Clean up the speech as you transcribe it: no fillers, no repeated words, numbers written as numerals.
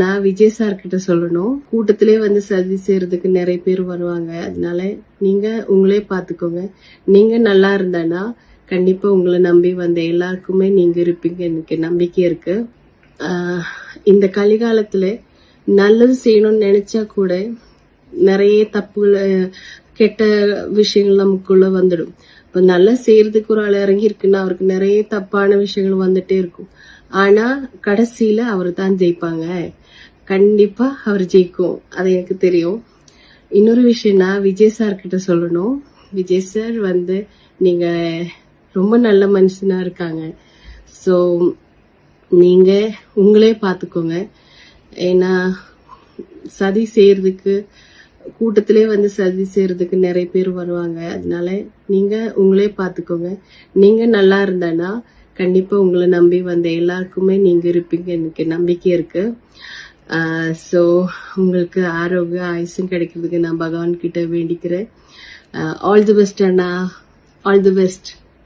நான் விஜய் சார் கிட்ட சொல்லணும். கூட்டத்திலே வந்து சதி செய்யறதுக்கு நிறைய பேர் வருவாங்க. அதனால நீங்க உங்களே பாத்துக்கோங்க. நீங்க நல்லா இருந்தானா கண்டிப்பா உங்களை நம்பி வந்த எல்லாருக்குமே நீங்க இருப்பீங்க. எனக்கு நம்பிக்கை இருக்கு. இந்த கலிகாலத்துல நல்லது செய்யணும்னு நினைச்சா கூட நிறைய தப்புகள், கெட்ட விஷயங்கள் நமக்குள்ள வந்துடும். இப்ப நல்லா செய்யறதுக்கு ஒரு ஆள் இறங்கி இருக்குன்னா அவருக்கு நிறைய தப்பான விஷயங்கள் வந்துட்டே இருக்கும். ஆனா கடைசியில அவர் தான் ஜெயிப்பாங்க. கண்டிப்பா அவர் ஜெயிக்கும், அது எனக்கு தெரியும். இன்னொரு விஷயம்னா விஜய் சார் கிட்ட சொல்லணும். விஜய் சார் வந்து நீங்க ரொம்ப நல்ல மனுஷனா இருக்காங்க. ஸோ நீங்க உங்களே பாத்துக்கோங்க. ஏன்னா சதி செய்யறதுக்கு கூட்டத்திலே வந்து சதி செய்யறதுக்கு நிறைய பேர் வருவாங்க. அதனால நீங்க உங்களே பாத்துக்கோங்க. நீங்க நல்லா இருந்தானா கண்டிப்பா உங்களை நம்பி வந்த எல்லாருக்குமே நீங்க இருப்பீங்க. எனக்கு நம்பிக்கை இருக்கு. ஸோ உங்களுக்கு ஆரோக்கிய ஆயுசும் கிடைக்கிறதுக்கு நான் பகவான் கிட்ட வேண்டிக்கிறேன். All the best Anna, all the best.